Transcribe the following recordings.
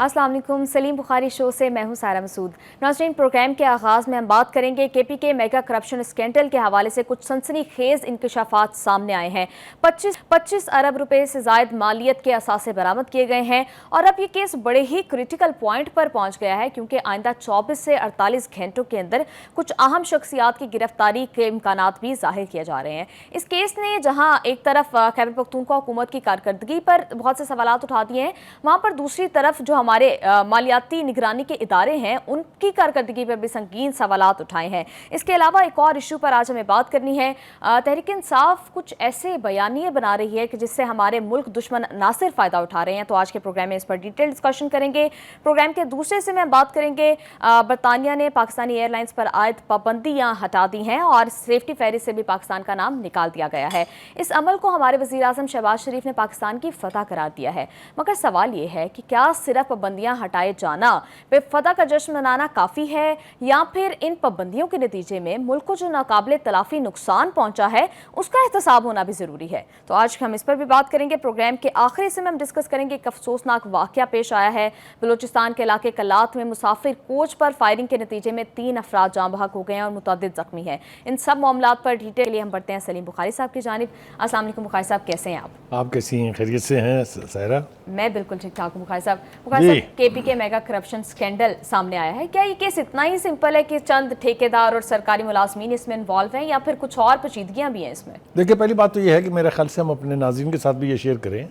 अस्सलाम वालेकुम। सलीम बुखारी शो से मैं हूं सारा मसूद। नाज़रीन, प्रोग्राम के आगाज़ में हम बात करेंगे KPK मेगा करप्शन स्कैंडल के हवाले से कुछ सनसनीखेज इंकशाफात सामने आए हैं। 25 अरब रुपए से ज़ायद मालियत के असासे बरामद किए गए हैं और अब ये केस बड़े ही क्रिटिकल पॉइंट पर पहुंच गया है, क्योंकि आइंदा 24 से 48 घंटों के अंदर कुछ अहम शख्सियात की गिरफ्तारी के इम्कानात भी जाहिर किए जा रहे हैं। इस केस ने जहाँ एक तरफ खैबर पख्तूनख्वा हुकूमत की कारकर्दगी पर बहुत से सवाल उठा दिए हैं, वहाँ पर दूसरी तरफ जो हमारे मालियाती निगरानी के इदारे हैं उनकी कारकर्दगी पर भी संगीन सवालात उठाए हैं। इसके अलावा एक और इशू पर आज हमें बात करनी है। तहरीक इंसाफ कुछ ऐसे बयानिए बना रही है कि जिससे हमारे मुल्क दुश्मन ना सिर्फ फ़ायदा उठा रहे हैं। तो आज के प्रोग्राम में इस पर डिटेल डिस्कशन करेंगे। प्रोग्राम के दूसरे से मैं बात करेंगे, बरतानिया ने पाकिस्तानी एयरलाइंस पर आयद पाबंदियाँ हटा दी हैं और सेफ्टी फेरिस से भी पाकिस्तान का नाम निकाल दिया गया है। इस अमल को हमारे वज़ीर आज़म शहबाज शरीफ ने पाकिस्तान की फतह करार दिया है। मगर सवाल ये है कि क्या सिर्फ पाबंदियां हटाए जाना वे फतह का जश्न मनाना काफ़ी है, या फिर इन पाबंदियों के नतीजे में मुल्क को जो नाकाबिले तलाफी नुकसान पहुंचा है उसका एहतसाब होना भी ज़रूरी है। तो आज हम इस पर भी बात करेंगे। प्रोग्राम के आखिरी से में हम डिस्कस करेंगे एक अफसोसनाक वाक़या पेश आया है। बलूचिस्तान के इलाके कलात में मुसाफिर कोच पर फायरिंग के नतीजे में 3 अफराद जाँ बहक हो गए हैं और मुतअद्दिद जख्मी हैं। इन सब मामलात पर डिटेल के लिए हम बढ़ते हैं सलीम बुखारी साहब की जानिब। अस्सलाम वालेकुम बुखारी साहब, कैसे हैं आप कैसी हैं? खैरियत से हैं सायरा? मैं बिल्कुल ठीक ठाक हूँ बुखारी साहब। बुखारी साहब, KPK मेगा करप्शन स्कैंडल सामने आया है। क्या ये केस इतना ही सिंपल है कि चंद ठेकेदार और सरकारी मुलाजमीन इसमें इन्वॉल्व हैं, या फिर कुछ और पेचीदगियाँ भी हैं इसमें? देखिए, पहली बात तो ये है कि मेरे ख्याल से हम अपने नाज़रीन के साथ भी ये शेयर करें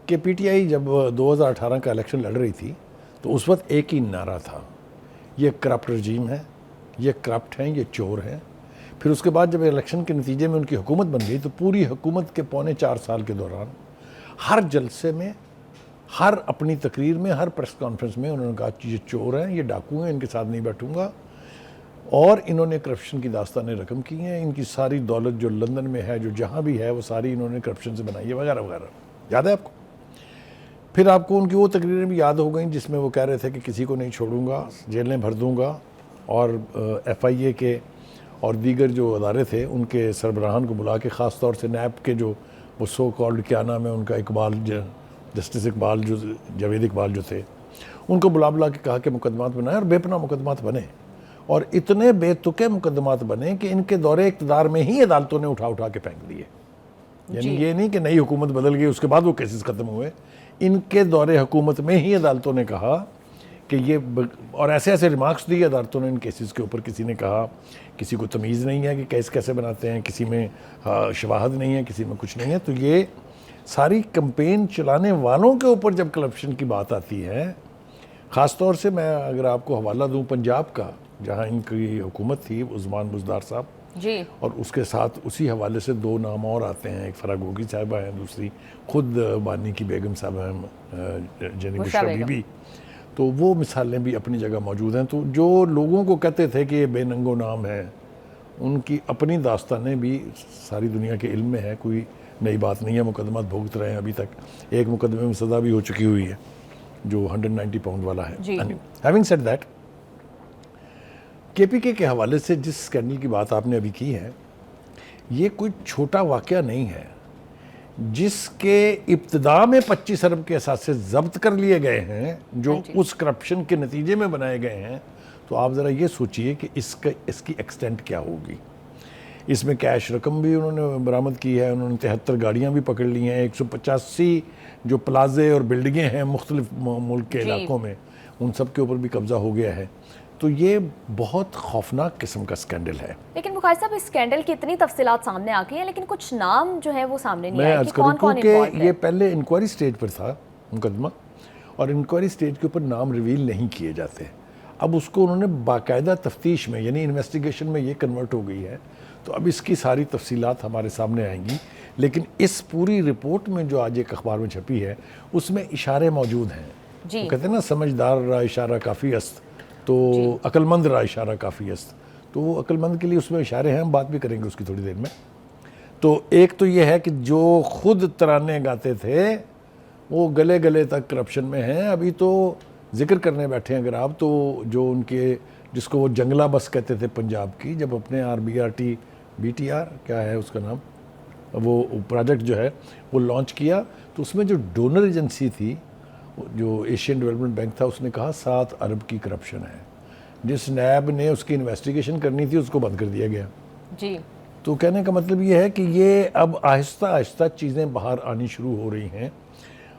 कि PTI जब 2018 का इलेक्शन लड़ रही थी तो उस वक्त एक ही नारा था, ये करप्ट रजीम है, ये करप्ट हैं, ये चोर हैं। फिर उसके बाद जब इलेक्शन के नतीजे में उनकी हुकूमत बन गई तो पूरी हुकूमत के पौने 4 साल के दौरान हर जलसे में, हर अपनी तकरीर में, हर प्रेस कॉन्फ्रेंस में उन्होंने कहा कि ये चोर हैं, ये डाकू हैं, इनके साथ नहीं बैठूंगा, और इन्होंने करप्शन की दास्तानें रकम की हैं। इनकी सारी दौलत जो लंदन में है, जो जहाँ भी है, वो सारी इन्होंने करप्शन से बनाई है, वगैरह वगैरह। याद है आपको? फिर आपको उनकी वो तकरीरें भी याद हो गई जिसमें वो कह रहे थे कि किसी को नहीं छोड़ूंगा, जेलें भर दूंगा, और FIA के और दीगर जो अदारे थे उनके सरबराहान को बुला के, ख़ास तौर से नैब के जो वो सो कॉल्ड, क्या नाम है उनका, इकबाल, जस्टिस इकबाल, जो जावेद इकबाल जो थे, उनको बुला के कहा कि मुकदमात बनाए, और बेपना मुकदमात बने, और इतने बेतुके मुकदमात बने कि इनके दौरे इक़्तिदार में ही अदालतों ने उठा के फेंक दिए। यानी ये नहीं कि नई हुकूमत बदल गई उसके बाद वो केसेस ख़त्म हुए, इनके दौरे हुकूमत में ही अदालतों ने कहा कि ये, और ऐसे ऐसे रिमार्क्स दिए अदालतों ने इन केसेस के ऊपर। किसी ने कहा किसी को तमीज़ नहीं है कि केस कैसे बनाते हैं, किसी में शवाहद नहीं है, किसी में कुछ नहीं है। तो ये सारी कैंपेन चलाने वालों के ऊपर जब करप्शन की बात आती है, ख़ास तौर से मैं अगर आपको हवाला दूं पंजाब का, जहां इनकी हुकूमत थी, उस्मान बुज़दार साहब जी, और उसके साथ उसी हवाले से 2 नाम और आते हैं, एक फरागोगी साहिबा हैं, दूसरी खुद बानी की बेगम साहब हैं, जनी बुशरा बीबी। तो वो मिसालें भी अपनी जगह मौजूद हैं। तो जो लोगों को कहते थे कि ये बेनंगो नाम है, उनकी अपनी दास्तानें भी सारी दुनिया के इल्म में है, कोई नई बात नहीं है। मुकदमा भुगत रहे हैं अभी तक, एक मुकदमे में सज़ा भी हो चुकी हुई है जो 190 पाउंड वाला है। हैविंग सेड दैट, KPK के हवाले से जिस स्कैंडल की बात आपने अभी की है, ये कोई छोटा वाक़या नहीं है, जिसके इब्तिदा में 25 अरब के असासे ज़ब्त कर लिए गए हैं जो उस करप्शन के नतीजे में बनाए गए हैं। तो आप ज़रा ये सोचिए कि इसकी एक्सटेंट क्या होगी। इसमें कैश रकम भी उन्होंने बरामद की है, उन्होंने 73 गाड़ियाँ भी पकड़ ली हैं, 185 जो प्लाजे और बिल्डिंगें हैं मुख्तलिफ मुल्क के इलाकों में, उन सब के ऊपर भी कब्ज़ा हो गया है। तो ये बहुत खौफनाक किस्म का स्कैंडल है। लेकिन बुखारी साहब, इस स्कैंडल की इतनी तफसीलात सामने आ गई हैं, लेकिन कुछ नाम जो है वो सामने नहीं आए कि कौन-कौन इन्वॉल्व है। ये पहले इंक्वायरी स्टेज पर था मुकदमा, और इंक्वायरी स्टेज के ऊपर नाम रिवील नहीं किए जाते। अब उसको उन्होंने बाकायदा तफ्तीश में, यानी इन्वेस्टिगेशन में ये कन्वर्ट हो गई है। तो अब इसकी सारी तफसीलात हमारे सामने आएंगी। लेकिन इस पूरी रिपोर्ट में जो आज एक अखबार में छपी है, उसमें इशारे मौजूद हैं। तो कहते हैं ना, समझदार रा इशारा काफ़ी अस्त, तो अक्लमंद रा इशारा काफ़ी अस्त। तो अक्लमंद के लिए उसमें इशारे हैं, हम बात भी करेंगे उसकी थोड़ी देर में। तो एक तो ये है कि जो खुद तराने गाते थे वो गले गले तक करप्शन में हैं। अभी तो जिक्र करने बैठे हैं अगर आप, तो जो उनके, जिसको वो जंगला बस कहते थे पंजाब की, जब अपने BTR क्या है उसका नाम, वो प्रोजेक्ट जो है वो लॉन्च किया, तो उसमें जो डोनर एजेंसी थी जो एशियन डेवलपमेंट बैंक था उसने कहा 7 अरब की करप्शन है। जिस नैब ने उसकी इन्वेस्टिगेशन करनी थी उसको बंद कर दिया गया। जी। तो कहने का मतलब ये है कि ये अब आहिस्ता आहिस्ता चीज़ें बाहर आनी शुरू हो रही हैं,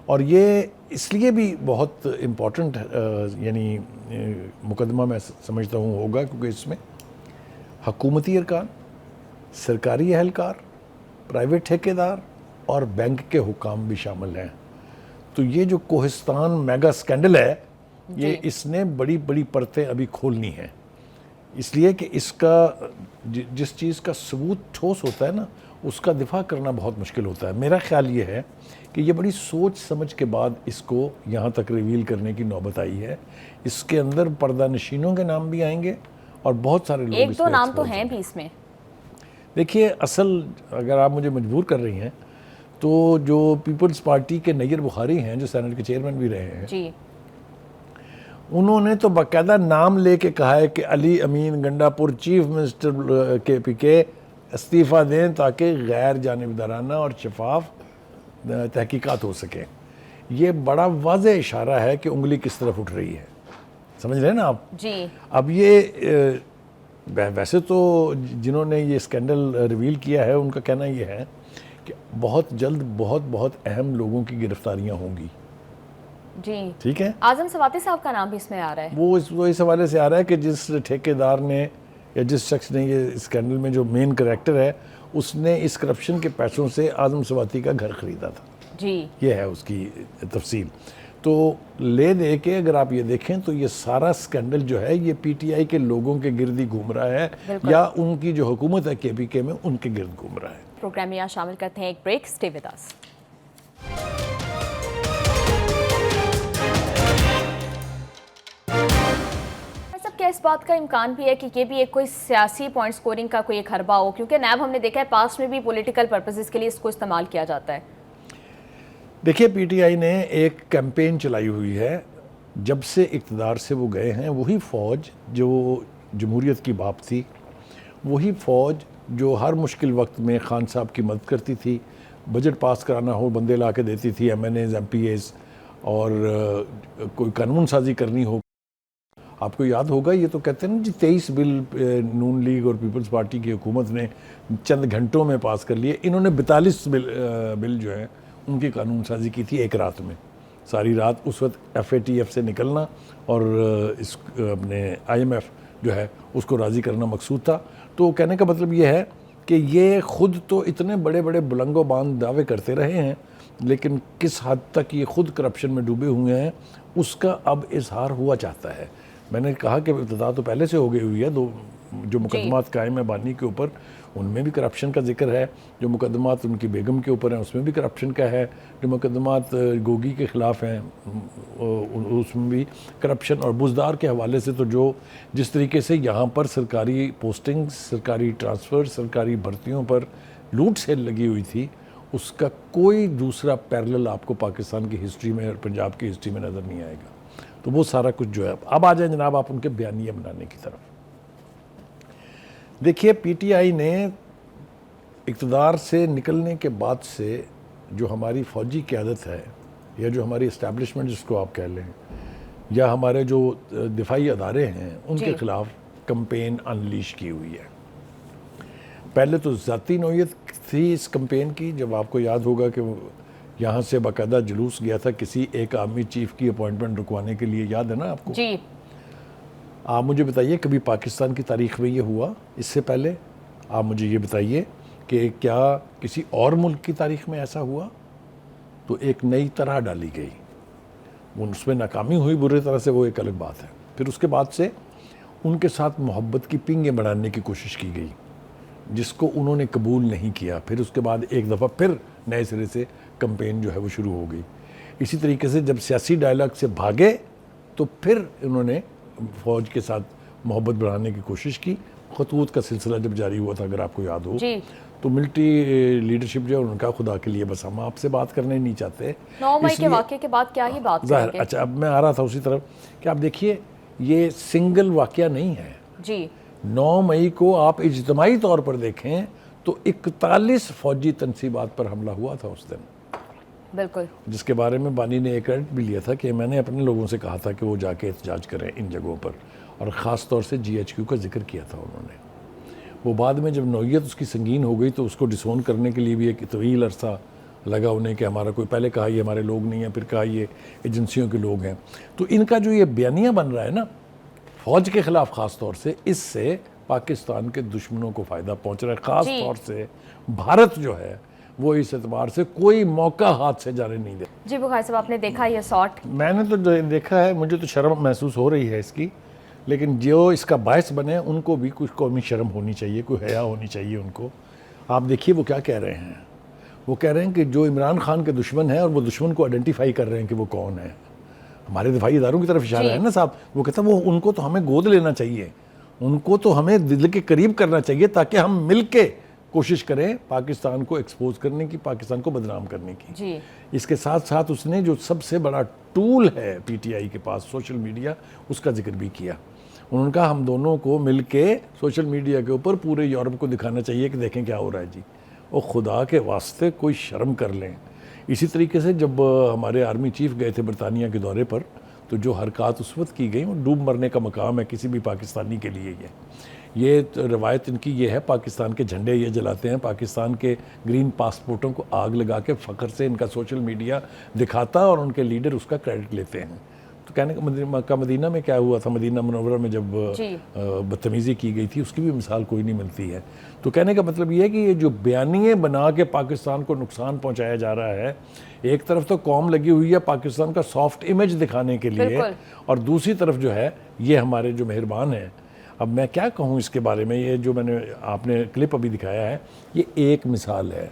और ये इसलिए भी बहुत इम्पॉर्टेंट यानी मुकदमा मैं समझता हूँ होगा, क्योंकि इसमें हुकूमती अरकान, सरकारी एहलकार, प्राइवेट ठेकेदार और बैंक के हुकाम भी शामिल हैं। तो ये जो कोहिस्तान मेगा स्कैंडल है, ये इसने बड़ी बड़ी परतें अभी खोलनी हैं, इसलिए कि इसका जिस चीज़ का सबूत ठोस होता है ना, उसका दिफा करना बहुत मुश्किल होता है। मेरा ख्याल ये है कि ये बड़ी सोच समझ के बाद इसको यहाँ तक रिवील करने की नौबत आई है। इसके अंदर पर्दा नशीनों के नाम भी आएंगे और बहुत सारे लोग, एक दो नाम तो हैं भी इसमें। देखिए, असल अगर आप मुझे मजबूर कर रही हैं तो जो पीपल्स पार्टी के नैयर बुखारी हैं, जो सेनेट के चेयरमैन भी रहे हैं जी, उन्होंने तो बाकायदा नाम लेके कहा है कि अली अमीन गंडापुर चीफ मिनिस्टर के इस्तीफ़ा दें ताकि गैर जानिबदाराना और शफाफ तहकीकात हो सकें। ये बड़ा वाज़ेह इशारा है कि उंगली किस तरफ उठ रही है, समझ रहे हैं ना आप जी। अब ये वैसे तो जिन्होंने ये स्कैंडल रिवील किया है उनका कहना ये है कि बहुत जल्द बहुत अहम लोगों की गिरफ्तारियां होंगी। जी, ठीक है। आजम सवाती साहब का नाम भी इसमें आ रहा है। वो इस हवाले से आ रहा है कि जिस ठेकेदार ने या जिस शख्स ने ये स्कैंडल में जो मेन करैक्टर है, उसने इस करप्शन के पैसों से आजम सवाती का घर खरीदा था। जी, ये है उसकी तफसील। तो ले दे के अगर आप ये देखें तो ये सारा स्कैंडल जो है ये पीटीआई के लोगों के गिर्द ही घूम रहा है, या उनकी जो हुकूमत है केपीके में उनके गिर्द घूम रहा है। प्रोग्राम में यहाँ शामिल करते हैं एक ब्रेक। Stay with us. क्या इस बात का इम्कान भी है कि ये भी एक कोई सियासी पॉइंट स्कोरिंग का कोई एक हरबा हो, क्योंकि नैब हमने देखा है पास्ट में भी पॉलिटिकल पर्पसेस के लिए इसको इस्तेमाल किया जाता है। देखिए, पीटीआई ने एक कैंपेन चलाई हुई है, जब से इक़्तिदार से वो गए हैं। वही फ़ौज जो जमहूरियत की बाप थी, वही फ़ौज जो हर मुश्किल वक्त में खान साहब की मदद करती थी, बजट पास कराना हो बंदे ला के देती थी, MNAs MPAs, और कोई कानून साजी करनी हो। आपको याद होगा, ये तो कहते हैं ना जी 23 बिल नून लीग और पीपल्स पार्टी की हुकूमत ने चंद घंटों में पास कर लिए। इन्होंने 42 बिल जो है उनकी कानून साजी की थी एक रात में। सारी रात उस वक्त FATF से निकलना और इस अपने IMF जो है उसको राज़ी करना मकसूद था। तो कहने का मतलब ये है कि ये ख़ुद तो इतने बड़े बड़े बुलंदो बांध दावे करते रहे हैं, लेकिन किस हद तक ये ख़ुद करप्शन में डूबे हुए हैं उसका अब इजहार हुआ चाहता है। मैंने कहा कि इब्तिदा तो पहले से हो गई हुई है। जो मुकदमात कायम है बानी के ऊपर, उनमें भी करप्शन का जिक्र है। जो मुकदमात उनकी बेगम के ऊपर हैं उसमें भी करप्शन का है। जो मुकदमात गोगी के ख़िलाफ़ हैं उसमें भी करप्शन, और बुज़दार के हवाले से तो जिस तरीके से यहाँ पर सरकारी पोस्टिंग, सरकारी ट्रांसफ़र, सरकारी भर्तियों पर लूट सेल लगी हुई थी, उसका कोई दूसरा पैरेलल आपको पाकिस्तान की हिस्ट्री में और पंजाब की हिस्ट्री में नज़र नहीं आएगा। तो वो सारा कुछ जो है, अब आ जाए जनाब आप उनके बयानिए बनाने की तरफ। देखिए, पीटीआई ने इक़्तिदार से निकलने के बाद से जो हमारी फ़ौजी क़यादत है, या जो हमारी इस्टेब्लिशमेंट जिसको आप कह लें, या हमारे जो दिफाई अदारे हैं, उनके ख़िलाफ़ कंपेन अनलीश की हुई है। पहले तो ज़ाती नौयत थी इस कंपेन की, जब आपको याद होगा कि यहाँ से बाकायदा जुलूस गया था किसी एक आर्मी चीफ की अपॉइंटमेंट रुकवाने के लिए, याद है ना आपको? जी। आप मुझे बताइए, कभी पाकिस्तान की तारीख में ये हुआ इससे पहले? आप मुझे ये बताइए कि क्या किसी और मुल्क की तारीख में ऐसा हुआ? तो एक नई तरह डाली गई, उसमें नाकामी हुई बुरी तरह से, वो एक अलग बात है। फिर उसके बाद से उनके साथ मोहब्बत की पिंगें बनाने की कोशिश की गई, जिसको उन्होंने कबूल नहीं किया। फिर उसके बाद एक दफ़ा फिर नए सिरे से कंपेन जो है वो शुरू हो गई। इसी तरीके से जब सियासी डायलॉग से भागे तो फिर उन्होंने फ़ौज के साथ मोहब्बत बढ़ाने की कोशिश की। खतूत का सिलसिला जब जारी हुआ था, अगर आपको याद हो, तो मिलिट्री लीडरशिप जो है उनका खुदा के लिए बस हम आपसे बात करने नहीं चाहते। 9 मई के वाक़े के बाद क्या ही बात करेंगे। अच्छा, अब मैं आ रहा था उसी तरफ कि आप देखिए, ये सिंगल वाक़या नहीं है जी। 9 मई को आप इज्तिमाई तौर पर देखें तो 41 फ़ौजी तनसीबात पर हमला हुआ था उस दिन। बिल्कुल। जिसके बारे में बानी ने एक क्रेडिट भी लिया था कि मैंने अपने लोगों से कहा था कि वो जाके एहतजाज करें इन जगहों पर, और ख़ास तौर से GHQ का जिक्र किया था उन्होंने। वो बाद में जब नौयत उसकी संगीन हो गई तो उसको डिसोन करने के लिए भी एक तवील अरसा लगा उन्हें कि हमारा कोई, पहले कहा ये हमारे लोग नहीं हैं, फिर कहा ये एजेंसियों के लोग हैं। तो इनका जो ये बयानिया बन रहा है ना फ़ौज के ख़िलाफ़ ख़ास तौर से, इससे पाकिस्तान के दुश्मनों को फ़ायदा पहुंच रहा है। ख़ास तौर से भारत जो है वो इस एतबार से कोई मौका हाथ से जाने नहीं दे। जी बुखारी साहब, आपने देखा ये शॉट? मैंने तो देखा है, मुझे तो शर्म महसूस हो रही है इसकी, लेकिन जो इसका बायस बने उनको भी कुछ कौमी शर्म होनी चाहिए, कोई हया होनी चाहिए उनको। आप देखिए वो क्या कह रहे हैं, वो कह रहे हैं कि जो इमरान खान के दुश्मन है और वो दुश्मन को आइडेंटिफाई कर रहे हैं कि वो कौन है। हमारे दिफाई इदारों की तरफ इशारा है ना साहब। वो कहता है वो उनको तो हमें गोद लेना चाहिए, उनको तो हमें दिल के करीब करना चाहिए ताकि हम मिल के कोशिश करें पाकिस्तान को एक्सपोज करने की, पाकिस्तान को बदनाम करने की। जी। इसके साथ साथ उसने जो सबसे बड़ा टूल है PTI के पास, सोशल मीडिया, उसका जिक्र भी किया। उन्होंने कहा हम दोनों को मिल के सोशल मीडिया के ऊपर पूरे यूरोप को दिखाना चाहिए कि देखें क्या हो रहा है जी। और खुदा के वास्ते कोई शर्म कर लें। इसी तरीके से जब हमारे आर्मी चीफ गए थे बरतानिया के दौरे पर, तो जो हरकत उस वक्त की गई वो डूब मरने का मकाम है किसी भी पाकिस्तानी के लिए। ये तो रवायत इनकी ये है, पाकिस्तान के झंडे ये जलाते हैं, पाकिस्तान के ग्रीन पासपोर्टों को आग लगा के फ़ख्र से इनका सोशल मीडिया दिखाता और उनके लीडर उसका क्रेडिट लेते हैं। तो कहने का मदीना में क्या हुआ था, मदीना मुनव्वरा में जब बदतमीज़ी की गई थी, उसकी भी मिसाल कोई नहीं मिलती है। तो कहने का मतलब ये है कि ये जो बयानिए बना के पाकिस्तान को नुकसान पहुंचाया जा रहा है, एक तरफ तो कौम लगी हुई है पाकिस्तान का सॉफ्ट इमेज दिखाने के लिए, और दूसरी तरफ जो है ये हमारे जो मेहरबान हैं। अब मैं क्या कहूँ इसके बारे में, ये जो मैंने आपने क्लिप अभी दिखाया है ये एक मिसाल है।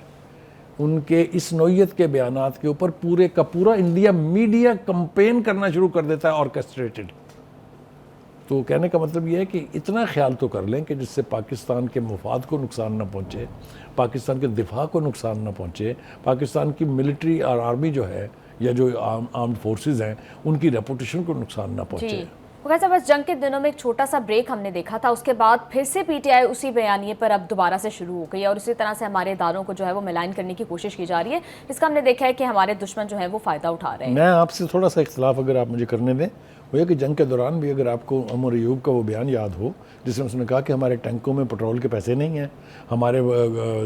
उनके इस नौयत के बयानात के ऊपर पूरे का पूरा इंडिया मीडिया कंपेन करना शुरू कर देता है, ऑर्केस्ट्रेटेड। तो कहने का मतलब ये है कि इतना ख्याल तो कर लें कि जिससे पाकिस्तान के मफाद को नुकसान ना पहुँचे, पाकिस्तान के दिफा को नुकसान ना पहुँचे, पाकिस्तान की मिलिट्री और आर्मी जो है या जो आर्म्ड फोर्सेस हैं उनकी रेपुटेशन को नुकसान ना पहुँचे। वैसे बस जंग के दिनों में एक छोटा सा ब्रेक हमने देखा था, उसके बाद फिर से PTI उसी बयानिए पर अब दोबारा से शुरू हो गई है और उसी तरह से हमारे इदारों को जो है वो मिलान करने की कोशिश की जा रही है, जिसका हमने देखा है कि हमारे दुश्मन जो है वो फ़ायदा उठा रहे हैं। मैं आपसे थोड़ा सा इख्तिलाफ अगर आप मुझे करने दें, वो ये कि जंग के दौरान भी अगर आपको उमर अयूब का वो बयान याद हो जिसमें उसने कहा कि हमारे टैंकों में पेट्रोल के पैसे नहीं हैं, हमारे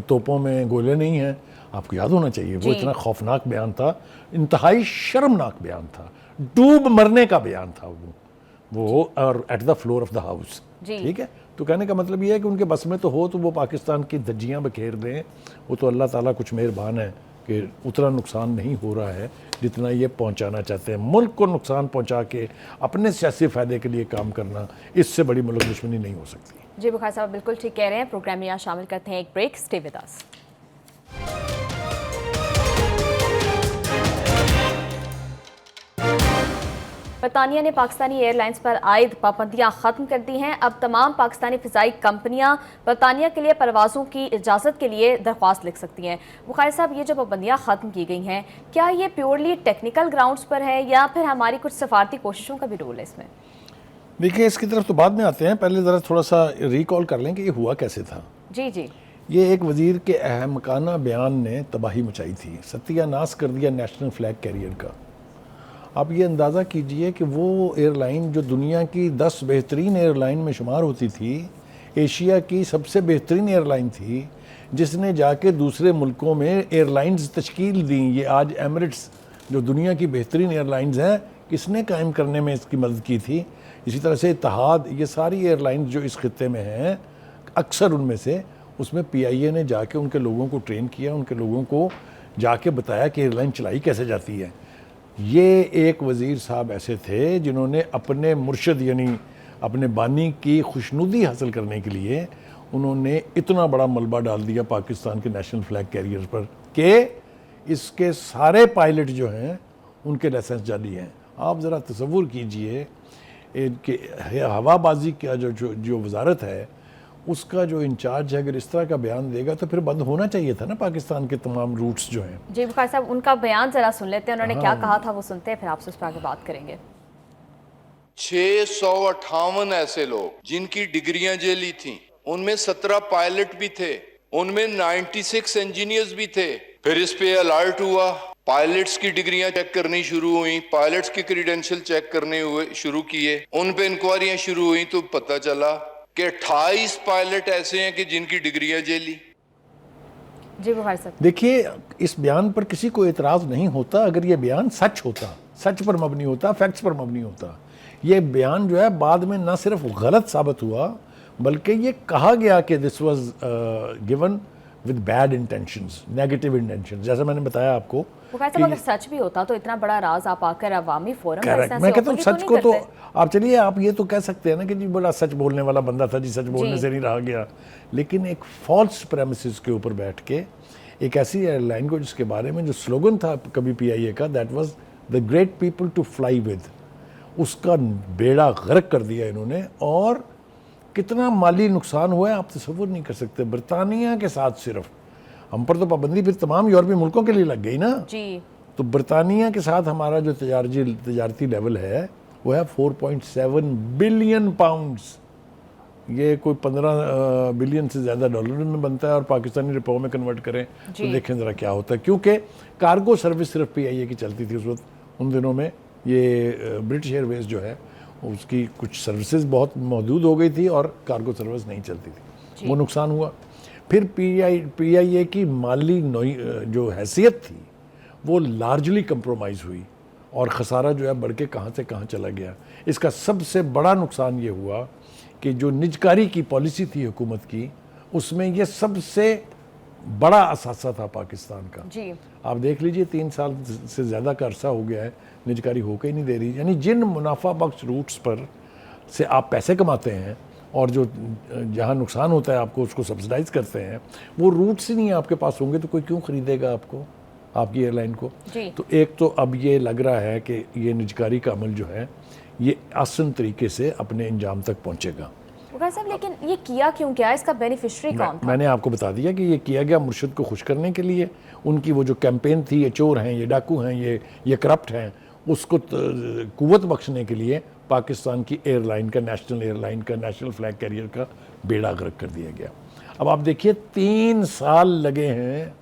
तोपों में गोले नहीं हैं, आपको याद होना चाहिए। वो इतना खौफनाक बयान था, इंतहाई शर्मनाक बयान था, डूब मरने का बयान था वो और at the floor of the house. ठीक है, तो कहने का मतलब ये है कि उनके बस में तो हो तो वो पाकिस्तान की धज्जियाँ बखेर दें, वो तो अल्लाह ताला कुछ मेहरबान है कि उतना नुकसान नहीं हो रहा है जितना ये पहुंचाना चाहते हैं। मुल्क को नुकसान पहुंचा के अपने सियासी फ़ायदे के लिए काम करना, इससे बड़ी मुल्क दुश्मनी नहीं हो सकती। जी बुखारी साहब बिल्कुल ठीक कह रहे हैं। प्रोग्राम में यहाँ शामिल करते हैं एक ब्रेक, स्टे विद अस। बरतानिया ने पाकिस्तानी एयरलाइंस पर आयद पाबंदियां खत्म कर दी हैं। अब तमाम पाकिस्तानी फ़िज़ाई कंपनियां बरतानिया के लिए परवाज़ों की इजाज़त के लिए दरख्वास्त लिख सकती हैं। बुखारी साहब, ये जो पाबंदियां ख़त्म की गई हैं, क्या ये प्योरली टेक्निकल ग्राउंड्स पर है या फिर हमारी कुछ सफारती कोशिशों का भी रोल है इसमें? देखिए, इसकी तरफ तो बाद में आते हैं, पहले ज़रा थोड़ा सा रिकॉल कर लें कि ये हुआ कैसे था। जी। ये एक वज़ीर के अहमकाना बयान ने तबाही मचाई थी, सत्यानाश कर दिया नेशनल फ्लैग कैरियर का। आप ये अंदाज़ा कीजिए कि वो एयरलाइन जो दुनिया की 10 बेहतरीन एयरलाइन में शुमार होती थी, एशिया की सबसे बेहतरीन एयरलाइन थी, जिसने जाके दूसरे मुल्कों में एयरलाइंस तश्कील दी। ये आज एमिरेट्स जो दुनिया की बेहतरीन एयरलाइंस हैं, किसने कायम करने में इसकी मदद की थी। इसी तरह से इत्तेहाद, ये सारी एयरलाइंस जो इस खित्ते में हैं, अक्सर उनमें से उसमें PIA ने जाके उनके लोगों को ट्रेन किया, उनके लोगों को जाके बताया कि एयरलाइन चलाई कैसे जाती है। ये एक वज़ीर साहब ऐसे थे जिन्होंने अपने मुर्शद यानी अपने बानी की खुशनुदी हासिल करने के लिए उन्होंने इतना बड़ा मलबा डाल दिया पाकिस्तान के नेशनल फ्लैग कैरियर पर कि इसके सारे पायलट जो हैं उनके लाइसेंस जाली हैं। आप ज़रा तसव्वुर कीजिए कि हवाबाजी का जो वजारत है उसका जो इंचार्ज है, अगर इस तरह का बयान देगा तो फिर बंद होना चाहिए था ना पाकिस्तान के तमाम रूट्स जो हैं। जी बुखारी साहब, उनका बयान जरा सुन लेते हैं, उन्होंने क्या कहा था वो सुनते हैं, फिर आपसे उस पर आगे बात करेंगे। 658 ऐसे लोग जिनकी डिग्रियां जेली थी, उनमें 17 पायलट भी थे, उनमें 96 इंजीनियर्स भी थे। फिर इस पे अलर्ट हुआ, पायलट्स की डिग्रियां चेक करनी शुरू हुई, पायलट्स की क्रीडेंशियल चेक करने हुए शुरू किए, उन पे इंक्वायरियां शुरू हुई तो पता चला कि 28 पायलट ऐसे हैं कि जिनकी डिग्रियां जेली। जी बुखारी साहब। देखिए, इस बयान पर किसी को एतराज़ नहीं होता अगर ये बयान सच होता, सच पर मबनी होता, फैक्ट्स पर मबनी होता। ये बयान जो है बाद में ना सिर्फ गलत साबित हुआ, बल्कि ये कहा गया कि this was given with bad intentions, negative intentions, जैसा मैंने बताया आपको। बुखारी साहब, अगर सच भी होता तो इतना बड़ा राज आप आकर अवामी फोरम पर करेक्ट, ऐसे मैं कहता हूँ openly सच को तो नहीं आप चलिए, आप ये तो कह सकते हैं ना कि जी बड़ा सच बोलने वाला बंदा था जी, सच बोलने जी। से नहीं रहा गया। लेकिन एक फॉल्स प्रेमिसेस के ऊपर बैठ के एक ऐसी एयरलाइन को जिसके बारे में जो स्लोगन था कभी पीआईए का, that was the great people to fly with, उसका बेड़ा गर्क कर दिया इन्होंने। और कितना माली नुकसान हुआ है आप तसव्वुर नहीं कर सकते। बरतानिया के साथ सिर्फ हम पर तो पाबंदी फिर तमाम यूरोपीय मुल्कों के लिए लग गई ना। जी। तो बरतानिया के साथ हमारा जो तजारती लेवल है वो है 4.7 बिलियन पाउंड्स। ये कोई 15 बिलियन से ज़्यादा डॉलर में बनता है, और पाकिस्तानी रुपयों में कन्वर्ट करें तो देखें ज़रा क्या होता है। क्योंकि कार्गो सर्विस सिर्फ पीआईए की चलती थी उस वक्त, उन दिनों में। ये ब्रिटिश एयरवेज जो है उसकी कुछ सर्विसेज बहुत मौजूद हो गई थी और कार्गो सर्विस नहीं चलती थी, वो नुकसान हुआ। फिर पीआईए की माली जो हैसियत थी वो लार्जली कंप्रोमाइज़ हुई, और ख़सारा जो है बढ़ के कहाँ से कहाँ चला गया। इसका सबसे बड़ा नुकसान ये हुआ कि जो निजकारी की पॉलिसी थी हुकूमत की, उसमें ये सबसे बड़ा असासा था पाकिस्तान का। जी। आप देख लीजिए 3 साल से ज़्यादा का अरसा हो गया है निजकारी होकर ही नहीं दे रही। यानी जिन मुनाफा बख्श रूट्स पर से आप पैसे कमाते हैं और जो जहाँ नुकसान होता है आपको उसको सब्सिडाइज करते हैं, वो रूट्स ही नहीं आपके पास होंगे तो कोई क्यों ख़रीदेगा आपको, आपकी एयरलाइन को। जी। तो एक तो अब ये लग रहा है कि ये निजकारी का अमल जो है ये आसान तरीके से अपने अंजाम तक पहुँचेगा। बुखारी साहब, लेकिन ये किया क्यों गया, इसका बेनिफिशियरी कौन था? मैंने आपको बता दिया कि ये किया गया मुर्शिद को खुश करने के लिए। उनकी वो जो कैंपेन थी, ये चोर हैं, ये डाकू हैं, ये करप्ट हैं, उसको कुव्वत बख्शने के लिए पाकिस्तान की एयरलाइन का, नेशनल एयरलाइन का, नेशनल फ्लैग कैरियर का बेड़ा गर्क कर दिया गया। अब आप देखिए 3 साल लगे हैं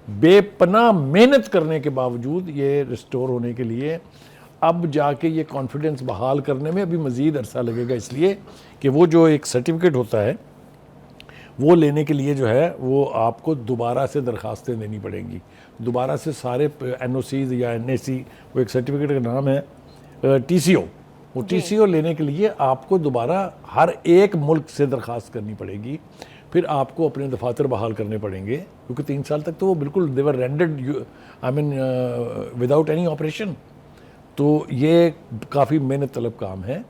बेपनाह मेहनत करने के बावजूद ये रिस्टोर होने के लिए। अब जाके ये कॉन्फिडेंस बहाल करने में अभी मज़ीद अरसा लगेगा, इसलिए कि वो जो एक सर्टिफिकेट होता है वो लेने के लिए जो है वो आपको दोबारा से दरखास्तें देनी पड़ेंगी, दोबारा से सारे एनओसीज या एनएसी, वो एक सर्टिफिकेट का नाम है टीसीओ, वो टीसीओ लेने के लिए आपको दोबारा हर एक मुल्क से दरखास्त करनी पड़ेगी। फिर आपको अपने दफातर बहाल करने पड़ेंगे, क्योंकि 3 साल तक तो वो बिल्कुल they were rendered, I mean without any operation. तो ये काफ़ी मेहनत तलब काम है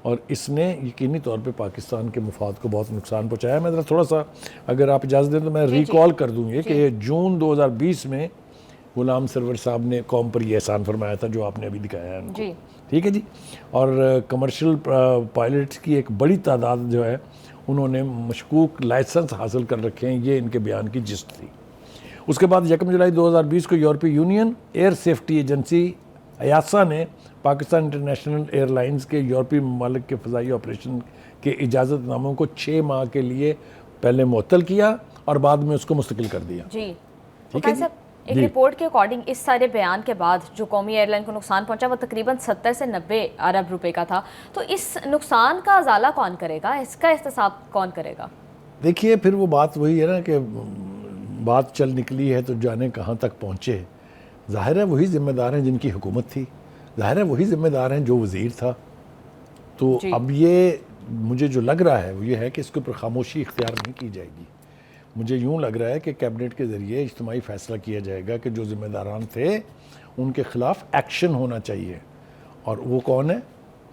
और इसने यकीनी तौर पे पाकिस्तान के मुफाद को बहुत नुकसान पहुंचाया। मैं थोड़ा सा, अगर आप इजाज़त दें तो मैं रिकॉल कर दूँ ये कि जून 2020 में गुलाम सरवर साहब ने कौम पर यह एहसान फरमाया था जो आपने अभी दिखाया है उनको। ठीक है जी। और कमर्शियल पायलट्स की एक बड़ी तादाद जो है उन्होंने मशकूक लाइसेंस हासिल कर रखे हैं, ये इनके बयान की जिस्त थी। उसके बाद 1 जुलाई 2020 को यूरोपीय यूनियन एयर सेफ्टी एजेंसी यासा ने पाकिस्तान इंटरनेशनल एयरलाइंस के यूरोपीय ममालिक के फ़ज़ाई ऑपरेशन के इजाज़तनामों को 6 माह के लिए पहले मुअत्तल किया और बाद में उसको मुस्तकिल कर दिया। जी। ठीक है जी? एक रिपोर्ट के अकॉर्डिंग इस सारे बयान के बाद जो कौमी एयरलाइन को नुकसान पहुंचा वो तकरीबन 70 से 90 अरब रुपए का था। तो इस नुकसान का अजाला कौन करेगा, इसका एहतसाब कौन करेगा? देखिए, फिर वो बात वही है ना कि बात चल निकली है तो जाने कहाँ तक पहुँचे। ज़ाहिर है वही ज़िम्मेदार हैं जिनकी हुकूमत थी, ज़ाहिर है वही ज़िम्मेदार हैं जो वज़ीर था। तो अब ये मुझे जो लग रहा है वो ये है कि इसके ऊपर खामोशी इख्तियार नहीं की जाएगी। मुझे यूँ लग रहा है कि कैबिनेट के ज़रिए इज्तिमाई फ़ैसला किया जाएगा कि जो ज़िम्मेदारान थे उनके ख़िलाफ़ एक्शन होना चाहिए। और वो कौन है?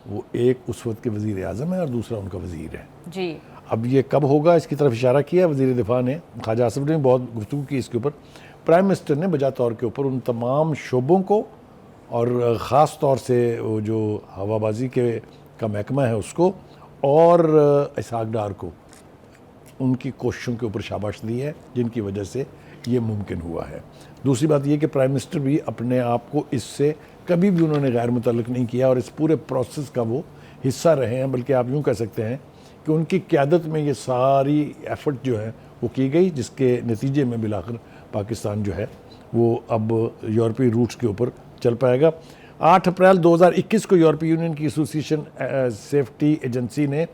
वो एक उस वक्त के वज़ीर आज़म है और दूसरा उनका वज़ीर है जी। अब ये कब होगा इसकी तरफ इशारा किया वज़ीर दिफा ने, ख्वाजा आसिफ ने बहुत गुफ्तगू की इसके ऊपर। प्राइम मिनिस्टर ने बजा तौर के ऊपर उन तमाम शोबों को और ख़ास तौर से वो जो हवाबाजी का महकमा है उसको और इसहाक डार को उनकी कोशिशों के ऊपर शाबाश दी है जिनकी वजह से ये मुमकिन हुआ है। दूसरी बात ये कि प्राइम मिनिस्टर भी अपने आप को इससे कभी भी उन्होंने गैर मुतल्लिक नहीं किया और इस पूरे प्रोसेस का वो हिस्सा रहे हैं, बल्कि आप यूँ कह सकते हैं कि उनकी क़यादत में ये सारी एफ़र्ट जो है वो की गई, जिसके नतीजे में बिलाखिर पाकिस्तान जो है वो अब यूरोपीय रूट्स के ऊपर चल पाएगा। 8 अप्रैल 2021 को यूरोपीय यूनियन की एसोसिएशन सेफ्टी एजेंसी ने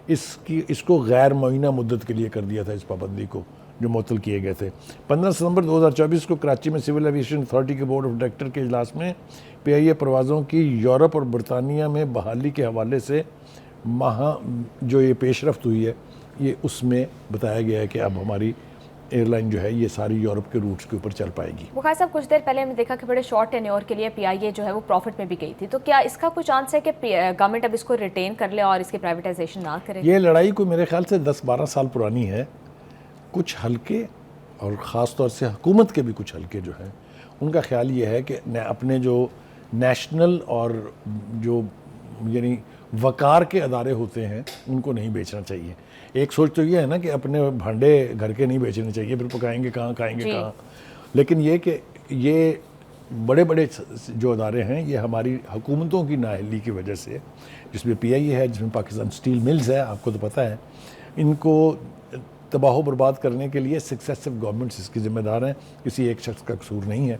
इसको गैर मुअय्यना मुद्दत के लिए कर दिया था, इस पाबंदी को जो मुअत्तल किए गए थे। 15 सितंबर 2024 को कराची में सिविल एविएशन अथॉरिटी के बोर्ड ऑफ डायरेक्टर के इजलास में PIA परवाज़ों की यूरोप और बरतानिया में बहाली के हवाले से जो ये पेशरफ्त हुई है, ये उसमें बताया गया है कि अब हमारी एयरलाइन जो है ये सारी यूरोप के रूट्स के ऊपर चल पाएगी। बुखारी साहब, कुछ देर पहले हमने देखा कि बड़े शॉर्ट टेन्योर के लिए PIA जो है वो प्रॉफिट में भी गई थी, तो क्या इसका कोई चांस है कि गवर्नमेंट अब इसको रिटेन कर ले और इसकी प्राइवेटाइजेशन ना करे? ये लड़ाई को मेरे ख्याल से 10-12 साल पुरानी है। कुछ हल्के और ख़ास तौर से हुकूमत के भी कुछ हल्के जो हैं, उनका ख्याल ये है कि अपने जो नेशनल और जो यानी वकार के अदारे होते हैं उनको नहीं बेचना चाहिए। एक सोच तो ये है ना कि अपने भांडे घर के नहीं बेचने चाहिए, फिर पकाएंगे कहाँ, खाएंगे कहाँ। लेकिन ये कि ये बड़े बड़े जो अदारे हैं ये हमारी हुकूमतों की नाअहली की वजह से, जिसमें PIA है, जिसमें पाकिस्तान स्टील मिल्स है, आपको तो पता है, इनको तबाह बर्बाद करने के लिए सक्सेसिव गवर्नमेंट्स इसकी ज़िम्मेदार हैं, किसी एक शख्स का कसूर नहीं है।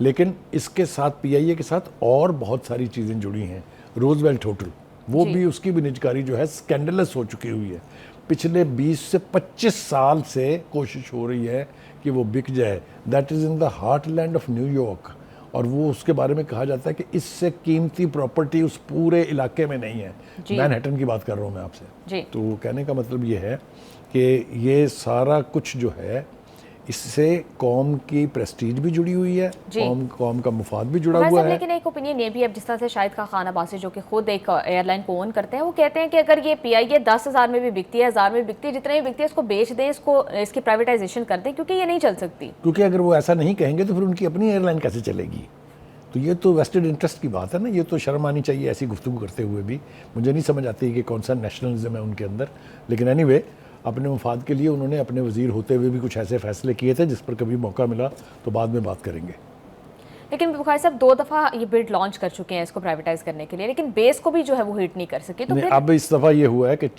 लेकिन इसके साथ PIA के साथ और बहुत सारी चीज़ें जुड़ी हैं। रोजवेल्ट होटल, वो भी उसकी भी निजकारी जो है स्कैंडलस हो चुकी हुई है। पिछले 20 से 25 साल से कोशिश हो रही है कि वो बिक जाए। That is in the heartland of New York, और वो उसके बारे में कहा जाता है कि इससे कीमती प्रॉपर्टी उस पूरे इलाके में नहीं है। मैनहट्टन की बात कर रहा हूँ मैं आपसे। तो कहने का मतलब ये है कि ये सारा कुछ जो है, इससे कौम की प्रेस्टीज भी जुड़ी हुई है, कौम का मुफाद भी जुड़ा हुआ है। लेकिन एक ओपिनियन ये भी है, जिस तरह से शाहिद खान अब्बासी जो कि खुद एक एयरलाइन को ओन करते हैं, वो कहते हैं कि अगर ये PIA 10,000 में भी बिकती है, 1000 में भी बिकती है, जितने भी बिकती है, इसको बेच दें, इसकी प्राइवेटाइजेशन कर दें, क्योंकि ये नहीं चल सकती। क्योंकि अगर वो ऐसा नहीं कहेंगे तो फिर उनकी अपनी एयरलाइन कैसे चलेगी? तो ये तो वेस्टेड इंटरेस्ट की बात है ना, ये तो शर्म आनी चाहिए ऐसी गुफ्तगू करते हुए भी। मुझे नहीं समझ आती कि कौन सा नेशनलिज्म है उनके अंदर। लेकिन एनीवे, अपने मुफाद के लिए उन्होंने अपने वज़ीर होते हुए भी कुछ ऐसे फैसले किए थे, जिस पर कभी मौका मिला तो बाद में बात करेंगे। लेकिन बुखारी साहब 2 दफ़ा ये बिड लॉन्च कर चुके हैं इसको प्राइवेटाइज करने के लिए, लेकिन बेस को भी जो है वो हिट नहीं कर सके। तो अब इस दफ़ा ये हुआ है कि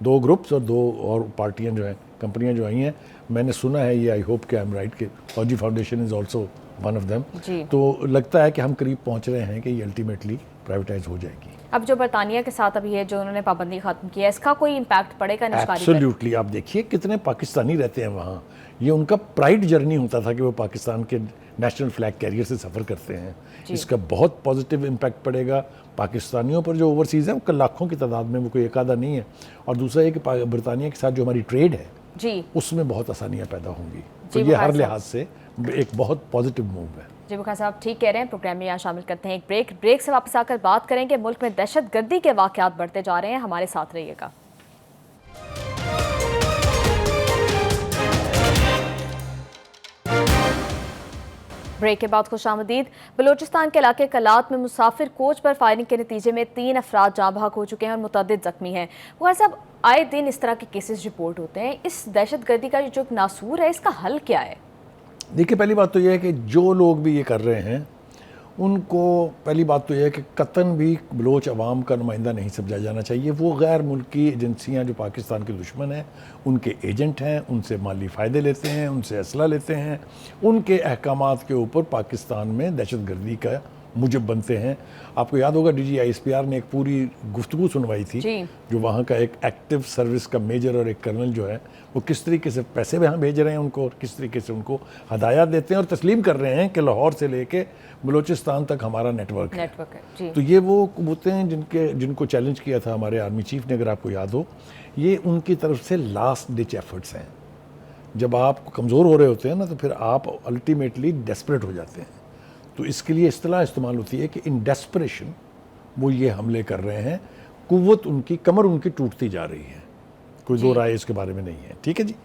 2 ग्रुप्स और 2 और पार्टियां जो हैं, कंपनियां जो आई हैं, मैंने सुना है, ये आई होप कि आई एम राइट, कि फौजी foundation is also one of them. तो लगता है कि हम करीब पहुँच रहे हैं कि ये अल्टीमेटली प्राइवेटाइज हो जाएगी। अब जो बरतानिया के साथ अभी है, जो उन्होंने पाबंदी खत्म की है, इसका कोई इम्पैक्ट पड़ेगा निष्कारी? एब्सोल्युटली। आप देखिए कितने पाकिस्तानी रहते हैं वहाँ। ये उनका प्राइड जर्नी होता था कि वो पाकिस्तान के नेशनल फ्लैग कैरियर से सफ़र करते हैं। इसका बहुत पॉजिटिव इम्पैक्ट पड़ेगा पाकिस्तानियों पर जो ओवरसीज़ है, वो लाखों की तादाद में, वो कोई एक आधा नहीं है। और दूसरा ये कि बरतानिया के साथ जो हमारी ट्रेड है उसमें बहुत आसानियाँ पैदा होंगी। तो ये हर लिहाज से एक बहुत पॉजिटिव मूव है। जी बुखारी साहब ठीक कह रहे हैं। प्रोग्राम में यहाँ शामिल करते हैं एक ब्रेक से वापस आकर बात करेंगे। मुल्क में दहशतगर्दी के वाक़यात बढ़ते जा रहे हैं, हमारे साथ रहिएगा। ब्रेक के बाद खुशामदीद। बलूचिस्तान के इलाके कलात में मुसाफिर कोच पर फायरिंग के नतीजे में 3 अफराद जाँ बहक हो चुके हैं और मुतअद्दिद जख्मी हैं। बुखारी साहब, आए दिन इस तरह के केसेस रिपोर्ट होते हैं। इस दहशतगर्दी का जो नासूर है, इसका हल क्या है? देखिए, पहली बात तो यह है कि जो लोग भी ये कर रहे हैं उनको पहली बात तो यह है कि कतन भी बलोच अवाम का नुमाइंदा नहीं समझा जाना चाहिए। वो गैर मुल्की एजेंसियां जो पाकिस्तान के दुश्मन हैं, उनके एजेंट हैं, उनसे माली फ़ायदे लेते हैं, उनसे असला लेते हैं, उनके अहकामात के ऊपर पाकिस्तान में दहशतगर्दी का मुजब बनते हैं। आपको याद होगा DG ISPR ने एक पूरी गुफ्तगू सुनवाई थी, जो वहाँ का एक एक्टिव सर्विस का मेजर और एक कर्नल जो है वो किस तरीके से पैसे वहाँ भेज रहे हैं उनको, और किस तरीके से उनको हदायत देते हैं और तस्लीम कर रहे हैं कि लाहौर से लेके बलूचिस्तान तक हमारा नेटवर्क है। जी। तो ये वो कुव्वतें हैं जिनको चैलेंज किया था हमारे आर्मी चीफ ने, अगर आपको याद हो, ये उनकी तरफ से लास्ट डिच एफर्ट्स हैं। जब आप कमज़ोर हो रहे होते हैं ना, तो फिर आप अल्टीमेटली डेस्परेट हो जाते हैं। तो इसके लिए इस्तेलाह इस्तेमाल होती है कि इन डेस्परेशन वो ये हमले कर रहे हैं। कुव्वत उनकी, कमर उनकी टूटती जा रही है, कोई दो राय इसके बारे में नहीं है। ठीक है जी।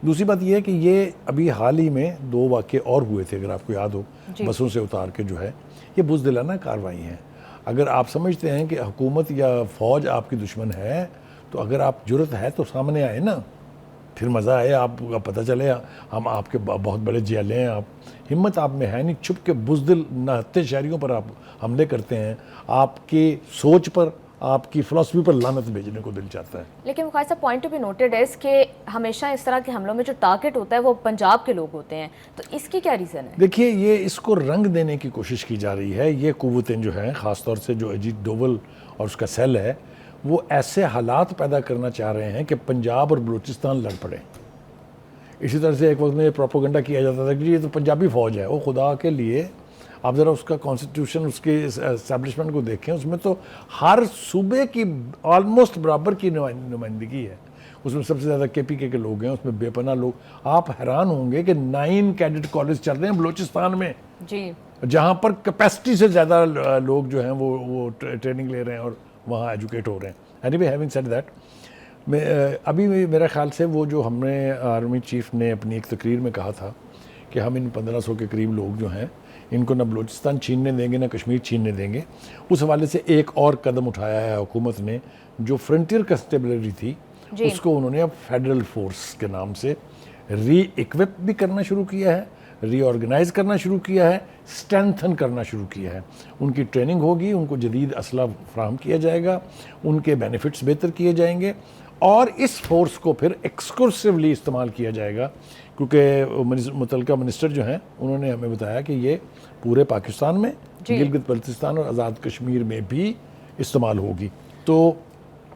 दूसरी बात ये है कि ये अभी हाल ही में 2 वाक़े और हुए थे, अगर आपको याद हो, बसों से उतार के जो है, ये बुज़दिलाना कार्रवाई हैं। अगर आप समझते हैं कि हुकूमत या फ़ौज आपकी दुश्मन है, तो अगर आप जुर्रत है तो सामने आए ना, फिर मज़ा आए, आपको पता चले हम आपके बहुत बड़े जियाले हैं, आप हिम्मत आप में है नहीं, छुप के बुज़दिल नहत्ते शहरियों पर आप हमले करते हैं, आपकी सोच पर, आपकी फ़िलासफ़ी पर लानत भेजने को दिल चाहता है। लेकिन वक़ार साहब, पॉइंट टू बी नोटेड है कि हमेशा इस तरह के हमलों में जो टारगेट होता है वो पंजाब के लोग होते हैं, तो इसकी क्या रीज़न है? देखिए, ये इसको रंग देने की कोशिश की जा रही है। ये कुव्वतें जो हैं, ख़ास तौर से जो अजीत डोवल और उसका सेल है, वो ऐसे हालात पैदा करना चाह रहे हैं कि पंजाब और बलूचिस्तान लड़ पड़े। इसी तरह से एक वक्त में प्रोपोगंडा किया जाता था कि ये तो पंजाबी फ़ौज है। वो खुदा के लिए आप ज़रा उसका कॉन्स्टिट्यूशन, उसके एस्टेब्लिशमेंट को देखें, उसमें तो हर सूबे की ऑलमोस्ट बराबर की नुमाइंदगी है। उसमें सबसे ज़्यादा KPK के लोग हैं, उसमें बेपनाह लोग। आप हैरान होंगे कि 9 कैडेट कॉलेज चल रहे हैं बलूचिस्तान में जी, जहाँ पर कैपेसिटी से ज़्यादा लोग जो हैं वो ट्रेनिंग ले रहे हैं और वहाँ एजुकेट हो रहे हैं। एनीवे, हैविंग सेड दैट, अभी मेरा ख्याल से वो जो हमने आर्मी चीफ ने अपनी एक तकरीर में कहा था कि हम इन 1500 के करीब लोग जो हैं इनको ना बलूचिस्तान छीनने देंगे ना कश्मीर छीनने देंगे। उस हवाले से एक और कदम उठाया है हुकूमत ने। जो फ्रंटियर कंस्टेबलरी थी उसको उन्होंने अब फेडरल फोर्स के नाम से री इक्विप भी करना शुरू किया है, रीऑर्गेनाइज करना शुरू किया है, स्ट्रेंथन करना शुरू किया है। उनकी ट्रेनिंग होगी, उनको जदीद असला फ्राहम किया जाएगा, उनके बेनिफिट्स बेहतर किए जाएंगे और इस फोर्स को फिर एक्सक्लूसिवली इस्तेमाल किया जाएगा, क्योंकि मुतलका मिनिस्टर जो हैं उन्होंने हमें बताया कि ये पूरे पाकिस्तान में, गिलगित बल्तिस्तान और आज़ाद कश्मीर में भी इस्तेमाल होगी। तो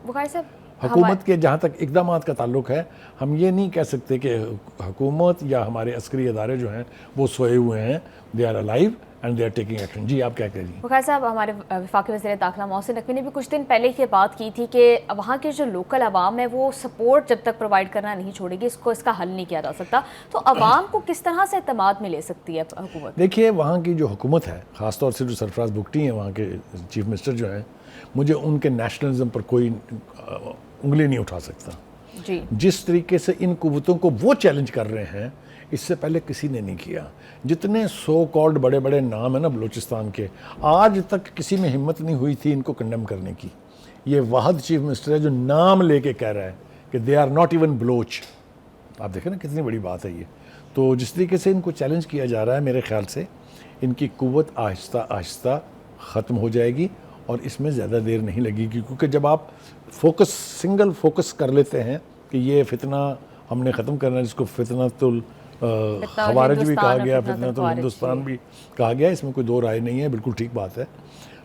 वक़ार साहब, हुकूमत के जहाँ तक इक़दामात का ताल्लुक है, हम ये नहीं कह सकते कि हुकूमत या हमारे अस्करी अदारे जो हैं वो सोए हुए हैं। They are alive and they are taking action. जी, आप क्या कह रही हैं? वक़ार साहब, हमारे वफाकी वज़ीर दाखिला मोहसिन नकवी ने भी कुछ दिन पहले ये बात की थी कि वहाँ के जो लोकल आवाम है वो सपोर्ट जब तक प्रोवाइड करना नहीं छोड़ेगी, इसका हल नहीं किया जा सकता। तो आवाम को किस तरह से एतमाद में ले सकती है हुकूमत? देखिए, वहाँ की जो हुकूमत है, ख़ास तौर से जो सरफराज बुगटी हैं वहाँ के चीफ मिनिस्टर जो हैं, मुझे उनके नेशनलिज्म पर कोई उंगली नहीं उठा सकता। जी, जिस तरीके से इन कुव्वतों को वो चैलेंज कर रहे हैं, इससे पहले किसी ने नहीं किया। जितने सो कॉल्ड बड़े बड़े नाम हैं ना बलूचिस्तान के, आज तक किसी में हिम्मत नहीं हुई थी इनको कंडेम करने की। ये वाहद चीफ मिनिस्टर है जो नाम लेके कह रहा है कि they are not even Baloch. आप देखें ना कितनी बड़ी बात है ये। तो जिस तरीके से इनको चैलेंज किया जा रहा है, मेरे ख्याल से इनकी कुव्वत आहिस्ता आहिस्ता ख़त्म हो जाएगी और इसमें ज़्यादा देर नहीं लगेगी, क्योंकि जब आप सिंगल फोकस कर लेते हैं कि ये फितना हमने ख़त्म करना है, जिसको फितनतुल खवारिज भी कहा गया, फितनतुल हिंदुस्तान भी कहा गया, इसमें कोई दो राय नहीं है, बिल्कुल ठीक बात है।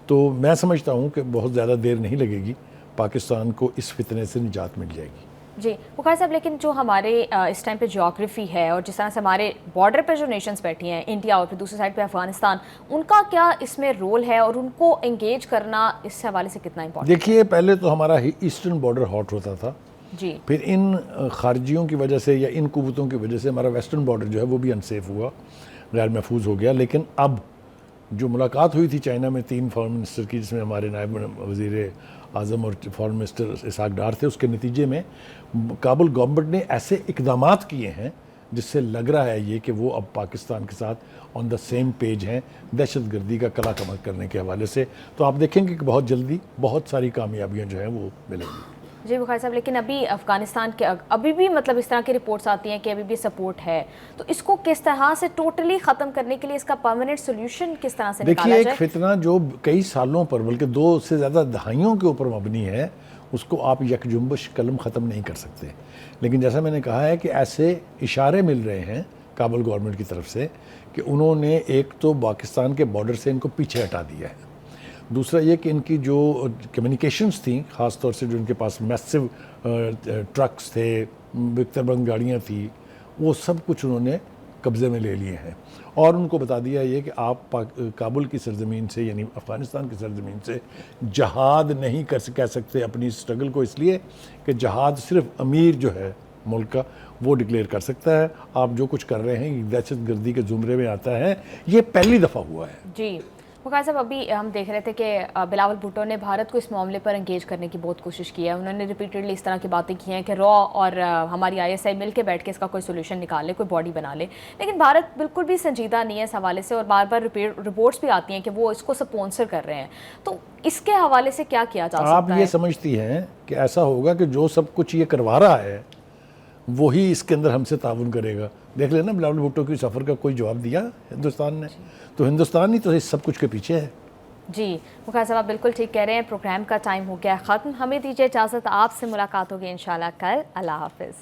तो मैं समझता हूँ कि बहुत ज़्यादा देर नहीं लगेगी, पाकिस्तान को इस फितने से निजात मिल जाएगी। जी वक़ार साहब, लेकिन जो हमारे इस टाइम पे ज्योग्राफी है और जिस तरह से हमारे बॉर्डर पे जो नेशंस बैठी हैं, इंडिया और फिर दूसरी साइड पे अफगानिस्तान, उनका क्या इसमें रोल है और उनको एंगेज करना इस हवाले से कितना इंपॉर्टेंट? देखिए, पहले तो हमारा ईस्टर्न बॉर्डर हॉट होता था जी, फिर इन खारजियों की वजह से या इन कुव्वतों की वजह से हमारा वेस्टर्न बॉर्डर जो है वो भी अनसेफ हुआ, गैर महफूज हो गया। लेकिन अब जो मुलाकात हुई थी चाइना में 3 फॉरेन मिनिस्टर की, जिसमें हमारे नायब वज़ीर आज़म और फॉरेन मिनिस्टर इसहाक डार थे, उसके नतीजे में काबुल गवर्नमेंट ने ऐसे इक़दामात किए हैं जिससे लग रहा है ये कि वो अब पाकिस्तान के साथ ऑन द सेम पेज हैं दहशत गर्दी का कला कमर करने के हवाले से। तो आप देखेंगे कि बहुत जल्दी बहुत सारी कामयाबियाँ जो हैं वो मिलेंगी। जी वक़ार साहब, लेकिन अभी अफ़गानिस्तान के अभी भी मतलब इस तरह की रिपोर्ट्स आती हैं कि अभी भी सपोर्ट है, तो इसको किस तरह से टोटली ख़त्म करने के लिए इसका परमानेंट सोल्यूशन किस तरह से निकाला देखिए, जाए? एक फितना जो कई सालों पर बल्कि 2 से ज़्यादा दहाइयों के ऊपर मबनी है, उसको आप यकजुम्बश कलम ख़त्म नहीं कर सकते। लेकिन जैसा मैंने कहा है कि ऐसे इशारे मिल रहे हैं काबुल गवर्नमेंट की तरफ से कि उन्होंने एक तो पाकिस्तान के बॉर्डर से इनको पीछे हटा दिया है, दूसरा ये कि इनकी जो कम्युनिकेशंस थी, ख़ास तौर से जो इनके पास मैसिव ट्रक्स थे, बिकतरबंद गाड़ियाँ थी, वो सब कुछ उन्होंने कब्ज़े में ले लिए हैं और उनको बता दिया ये कि आप काबुल की सरजमीन से यानी अफ़गानिस्तान की सरजमीन से जहाद नहीं कह सकते अपनी स्ट्रगल को, इसलिए कि जहाद सिर्फ अमीर जो है मुल्क का वो डिक्लेयर कर सकता है। आप जो कुछ कर रहे हैं दहशत गर्दी के ज़ुमरे में आता है, ये पहली दफ़ा हुआ है। जी वक़ार साहब, अभी हम देख रहे थे कि बिलावल भुट्टो ने भारत को इस मामले पर एंगेज करने की बहुत कोशिश की है। उन्होंने रिपीटेडली इस तरह की बातें की हैं कि रॉ और हमारी ISI मिल के बैठ के इसका कोई सोल्यूशन निकाल ले, कोई बॉडी बना ले, लेकिन भारत बिल्कुल भी संजीदा नहीं है इस हवाले से और बार बार रिपोर्ट्स भी आती हैं कि वो इसको स्पॉन्सर कर रहे हैं। तो इसके हवाले से क्या किया जा सकता है? आप ये समझती हैं कि ऐसा होगा कि जो सब कुछ ये करवा रहा है वही इसके अंदर हमसे ताउन करेगा? देख लेना, बिलावल भुट्टो की सफ़र का कोई जवाब दिया हिंदुस्तान ने? तो हिंदुस्तान ही तो इस सब कुछ के पीछे है। जी, मुखर साहब आप बिल्कुल ठीक कह रहे हैं। प्रोग्राम का टाइम हो गया ख़त्म। हमें दीजिए इजाज़त, आपसे मुलाकात होगी इंशाल्लाह कल। अल्लाह हाफ़िज़।